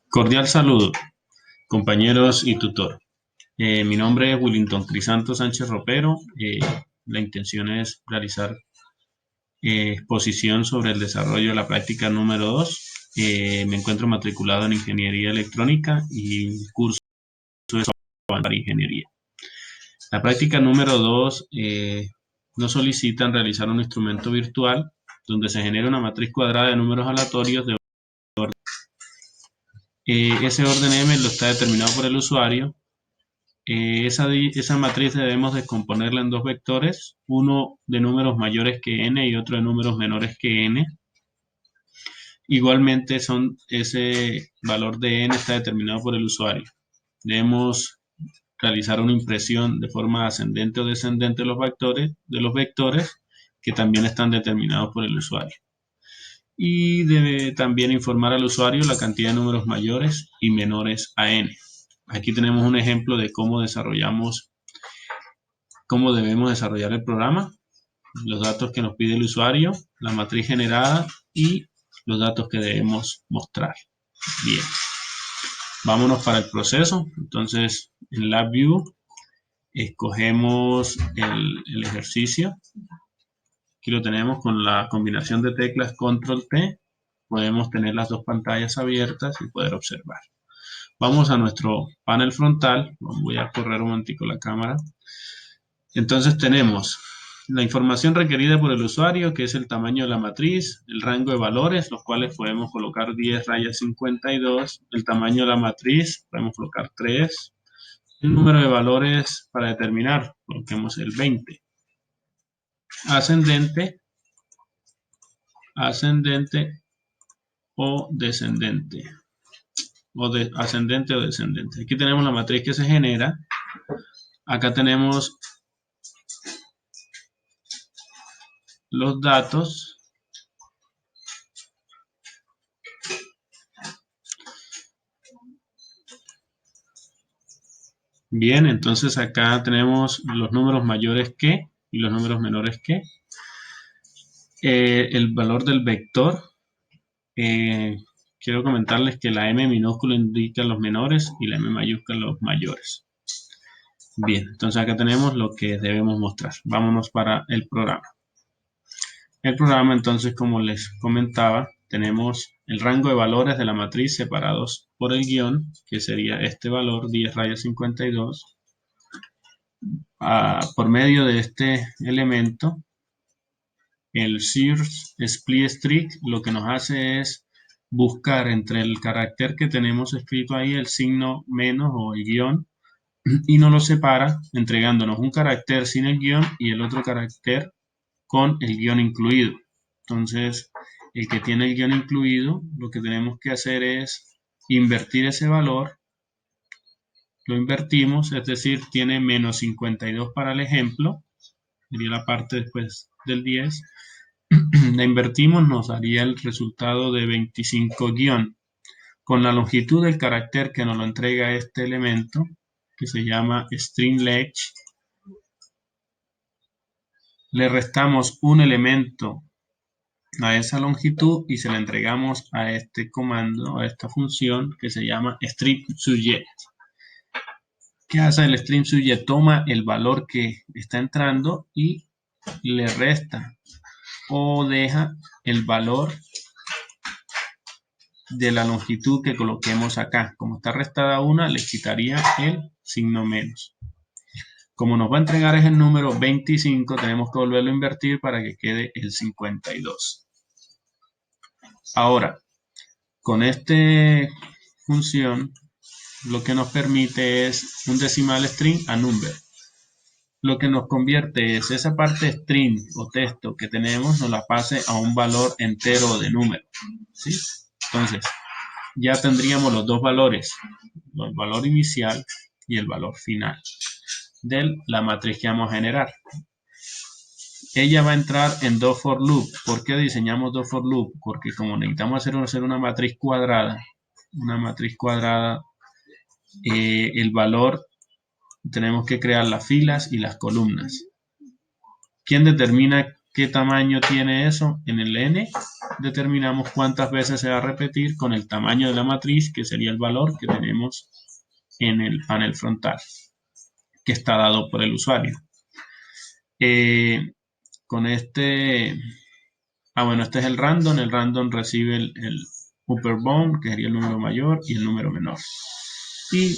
Cordial saludo, compañeros y tutor. Mi nombre es Willington Crisanto Sánchez Ropero. La intención es realizar exposición sobre el desarrollo de la práctica número 2. Me encuentro matriculado en Ingeniería Electrónica y el curso de software para Ingeniería. La práctica número 2 nos solicitan realizar un instrumento virtual donde se genera una matriz cuadrada de números aleatorios de orden. Ese orden M lo está determinado por el usuario. Esa matriz debemos descomponerla en dos vectores, uno de números mayores que n y otro de números menores que n. Igualmente ese valor de n está determinado por el usuario. Debemos realizar una impresión de forma ascendente o descendente de los vectores que también están determinados por el usuario. Y debe también informar al usuario la cantidad de números mayores y menores a n. Aquí tenemos un ejemplo de cómo debemos desarrollar el programa, los datos que nos pide el usuario, la matriz generada y los datos que debemos mostrar. Bien, vámonos para el proceso. Entonces, en LabVIEW escogemos el ejercicio. Aquí lo tenemos con la combinación de teclas Control-T. Podemos tener las dos pantallas abiertas y poder observar. Vamos a nuestro panel frontal. Voy a correr un momentico la cámara. Entonces tenemos la información requerida por el usuario, que es el tamaño de la matriz, el rango de valores, los cuales podemos colocar 10 rayas 52, el tamaño de la matriz, podemos colocar 3, el número de valores para determinar, coloquemos el 20. Ascendente o descendente. Ascendente o descendente. Aquí tenemos la matriz que se genera. Acá tenemos los datos. Bien, entonces acá tenemos los números mayores que y los números menores que. El valor del vector. Quiero comentarles que la M minúscula indica los menores y la M mayúscula los mayores. Bien, entonces acá tenemos lo que debemos mostrar. Vámonos para el programa. El programa, entonces, como les comentaba, tenemos el rango de valores de la matriz separados por el guión, que sería este valor, 10 rayas 52. Por medio de este elemento, el search split string lo que nos hace es buscar entre el carácter que tenemos escrito ahí, el signo menos o el guión, y nos lo separa entregándonos un carácter sin el guión y el otro carácter con el guión incluido. Entonces, el que tiene el guión incluido, lo que tenemos que hacer es invertir ese valor. Lo invertimos, es decir, tiene menos 52 para el ejemplo, sería la parte después del 10. La invertimos, nos daría el resultado de 25 guión. Con la longitud del carácter que nos lo entrega este elemento, que se llama string-length, le restamos un elemento a esa longitud y se la entregamos a este comando, a esta función que se llama string-subject. ¿Qué hace el string-subject? Toma el valor que está entrando y le resta o deja el valor de la longitud que coloquemos acá. Como está restada una, le quitaría el signo menos. Como nos va a entregar es el número 25, tenemos que volverlo a invertir para que quede el 52. Ahora, con esta función, lo que nos permite es un decimal string a number. Lo que nos convierte es esa parte string o texto que tenemos, nos la pase a un valor entero de número. ¿Sí? Entonces, ya tendríamos los dos valores, el valor inicial y el valor final de la matriz que vamos a generar. Ella va a entrar en dos for loop. ¿Por qué diseñamos dos for loop? Porque como necesitamos hacer una matriz cuadrada, el valor, tenemos que crear las filas y las columnas. ¿Quién determina ¿Qué tamaño tiene eso? En el n determinamos cuántas veces se va a repetir con el tamaño de la matriz, que sería el valor que tenemos en el panel frontal, que está dado por el usuario. Con este, bueno, este es el random recibe el upper bound, que sería el número mayor, y el número menor. Y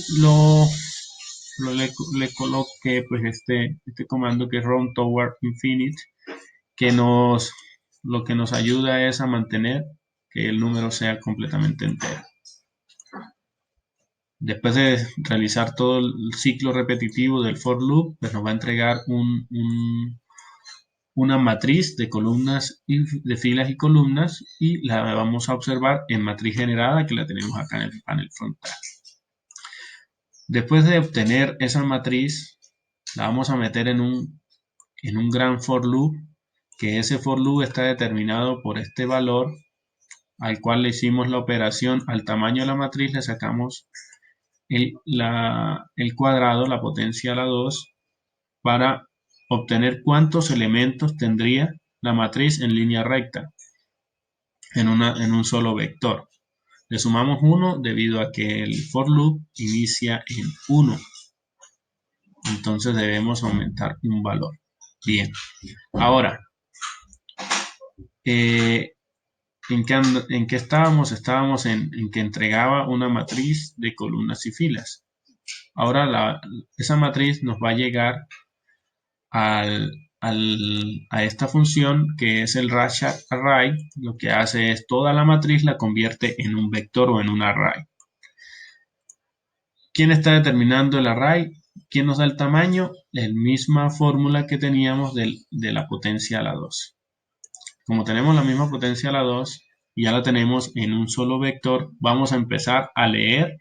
le coloqué pues este comando que es round toward infinite, que lo que nos ayuda es a mantener que el número sea completamente entero. Después de realizar todo el ciclo repetitivo del for loop, pues nos va a entregar una matriz de columnas, de filas y columnas, y la vamos a observar en matriz generada, que la tenemos acá en el panel frontal. Después de obtener esa matriz, la vamos a meter en un gran for loop, que ese for loop está determinado por este valor, al cual le hicimos la operación al tamaño de la matriz, le sacamos el cuadrado, la potencia a la 2, para obtener cuántos elementos tendría la matriz en línea recta, en un solo vector. Le sumamos 1 debido a que el for loop inicia en 1. Entonces debemos aumentar un valor. Bien. Ahora, ¿en qué estábamos? Estábamos en que entregaba una matriz de columnas y filas. Ahora esa matriz nos va a llegar a esta función, que es el Rashad Array. Lo que hace es toda la matriz la convierte en un vector o en un array. ¿Quién está determinando el array? ¿Quién nos da el tamaño? La misma fórmula que teníamos de la potencia a la 2. Como tenemos la misma potencia a la 2 y ya la tenemos en un solo vector, vamos a empezar a leer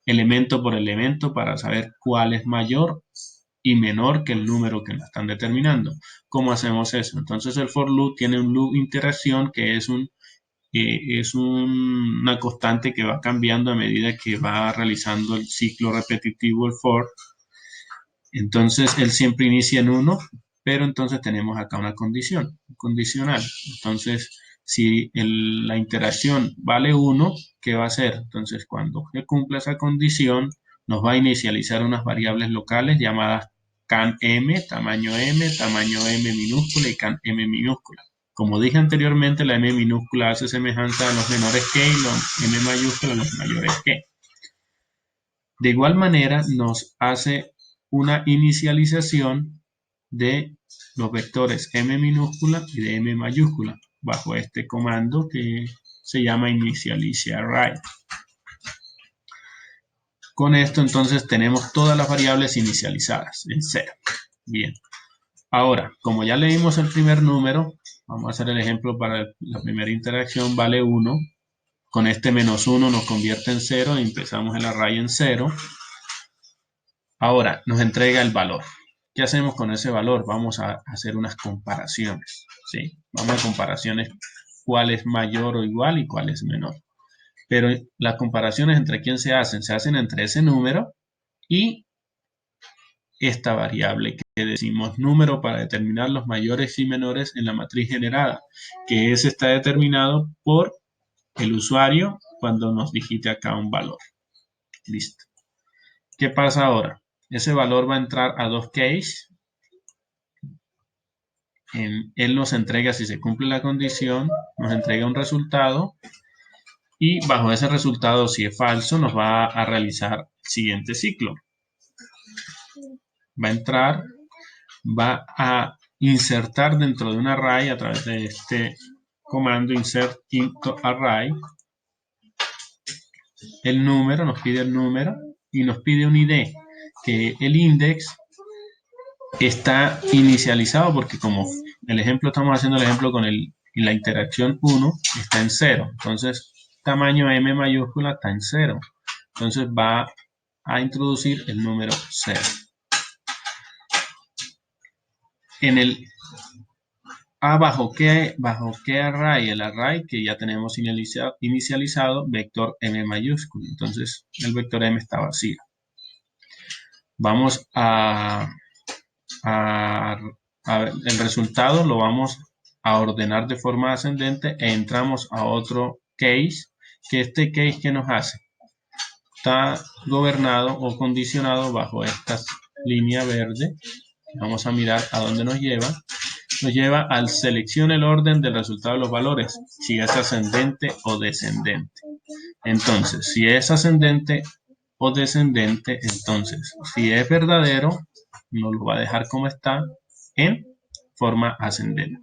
elemento por elemento para saber cuál es mayor y menor que el número que nos están determinando. ¿Cómo hacemos eso? Entonces el for loop tiene un loop interacción, que es una constante que va cambiando a medida que va realizando el ciclo repetitivo, el for. Entonces él siempre inicia en 1, pero entonces tenemos acá una condición, condicional. Entonces, si la interacción vale 1, ¿qué va a hacer? Entonces, cuando se cumpla esa condición, nos va a inicializar unas variables locales llamadas can m, tamaño m minúscula y can m minúscula. Como dije anteriormente, la m minúscula hace semejanza a los menores que y los m mayúscula a los mayores que. De igual manera, nos hace una inicialización de los vectores m minúscula y de m mayúscula bajo este comando que se llama initializeArray. Con esto entonces tenemos todas las variables inicializadas en 0. Bien. Ahora, como ya leímos el primer número, vamos a hacer el ejemplo para la primera interacción, vale 1. Con este menos 1 nos convierte en 0 y empezamos el array en 0. Ahora nos entrega el valor. ¿Qué hacemos con ese valor? Vamos a hacer unas comparaciones, ¿sí? Vamos a comparaciones, cuál es mayor o igual y cuál es menor. Pero las comparaciones entre quién se hacen entre ese número y esta variable que decimos número para determinar los mayores y menores en la matriz generada, que ese está determinado por el usuario cuando nos digite acá un valor. Listo. ¿Qué pasa ahora? Ese valor va a entrar a dos case. Él nos entrega, si se cumple la condición, nos entrega un resultado y bajo ese resultado, si es falso, nos va a realizar el siguiente ciclo. Va a entrar, va a insertar dentro de un array a través de este comando insert into array el número, nos pide el número y nos pide un ID, que el index está inicializado porque como el ejemplo, estamos haciendo el ejemplo con la interacción 1, está en 0. Entonces, tamaño m mayúscula está en 0. Entonces va a introducir el número 0. En el bajo qué array, el array que ya tenemos inicializado, vector m mayúscula. Entonces el vector m está vacío. Vamos a ver, el resultado lo vamos a ordenar de forma ascendente e entramos a otro case, que este case que nos hace está gobernado o condicionado bajo esta línea verde. Vamos a mirar a dónde nos lleva. Nos lleva al seleccione el orden del resultado de los valores, si es ascendente o descendente. Entonces, si es ascendente o descendente, entonces, si es verdadero, nos lo va a dejar como está en forma ascendente.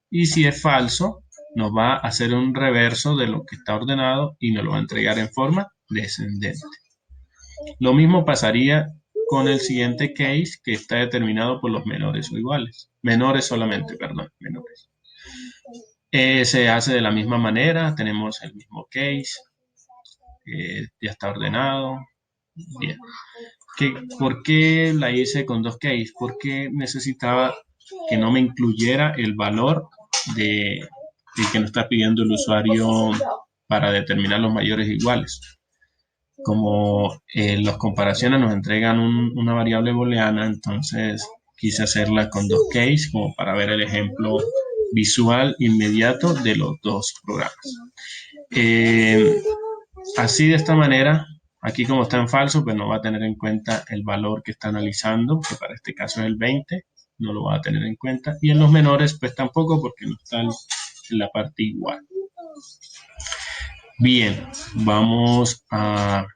Y si es falso, nos va a hacer un reverso de lo que está ordenado y nos lo va a entregar en forma descendente. Lo mismo pasaría con el siguiente case, que está determinado por los menores o iguales. Menores solamente, perdón, menores. Se hace de la misma manera, tenemos el mismo case, ya está ordenado. Bien. ¿Por qué la hice con dos cases? Porque necesitaba que no me incluyera el valor de que nos está pidiendo el usuario para determinar los mayores iguales. Como las comparaciones nos entregan una variable booleana, entonces quise hacerla con dos cases como para ver el ejemplo visual inmediato de los dos programas. Así de esta manera, aquí como está en falso, pues no va a tener en cuenta el valor que está analizando, que para este caso es el 20, no lo va a tener en cuenta. Y en los menores, pues tampoco, porque no están en la parte igual. Bien, vamos a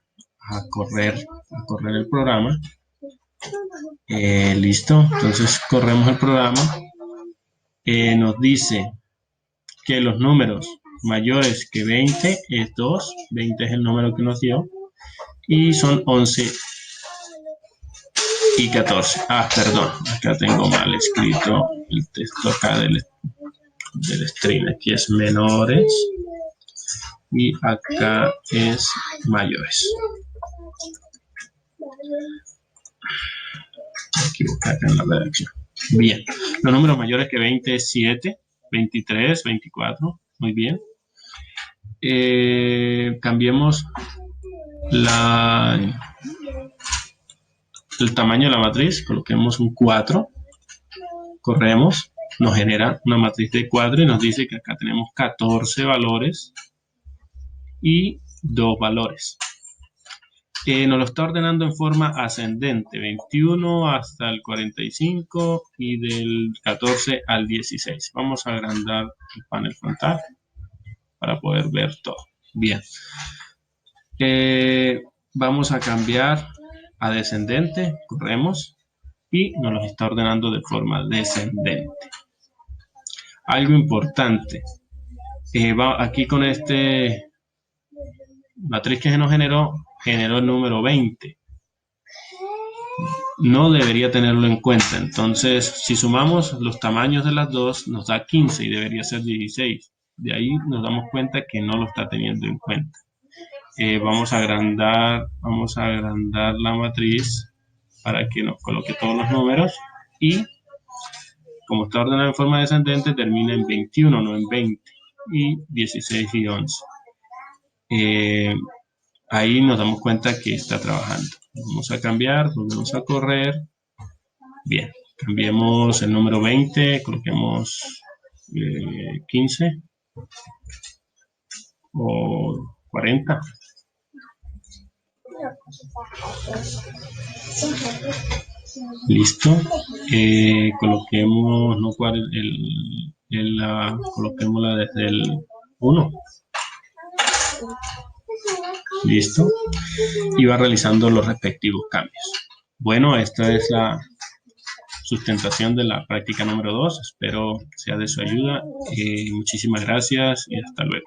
correr el programa. Listo, entonces corremos el programa. Nos dice que los números mayores que 20 es 2, 20 es el número que nos dio, y son 11 y 14. Perdón, acá tengo mal escrito el texto acá del string. Aquí es menores y acá es mayores. Me equivoqué acá en la redacción. Bien, los números mayores que 20 es 7, 23, 24, muy bien. Cambiemos el tamaño de la matriz, coloquemos un 4, corremos, nos genera una matriz de 4 y nos dice que acá tenemos 14 valores y 2 valores. Nos lo está ordenando en forma ascendente, 21 hasta el 45 y del 14 al 16. Vamos a agrandar el panel frontal para poder ver todo. Bien. Vamos a cambiar a descendente, corremos y nos lo está ordenando de forma descendente. Algo importante, aquí con este matriz que se nos generó el número 20. No debería tenerlo en cuenta, entonces si sumamos los tamaños de las dos nos da 15 y debería ser 16. De ahí nos damos cuenta que no lo está teniendo en cuenta. Vamos a agrandar la matriz para que nos coloque todos los números y como está ordenado en forma descendente termina en 21, no en 20, y 16 y 11. Ahí nos damos cuenta que está trabajando. Vamos a cambiar, volvemos a correr. Bien, cambiemos el número 20, coloquemos 15 o 40. Listo. Coloquemos, no cuál, coloquémosla desde el 1. Listo. Y va realizando los respectivos cambios. Bueno, esta es la sustentación de la práctica número 2. Espero sea de su ayuda. Muchísimas gracias y hasta luego.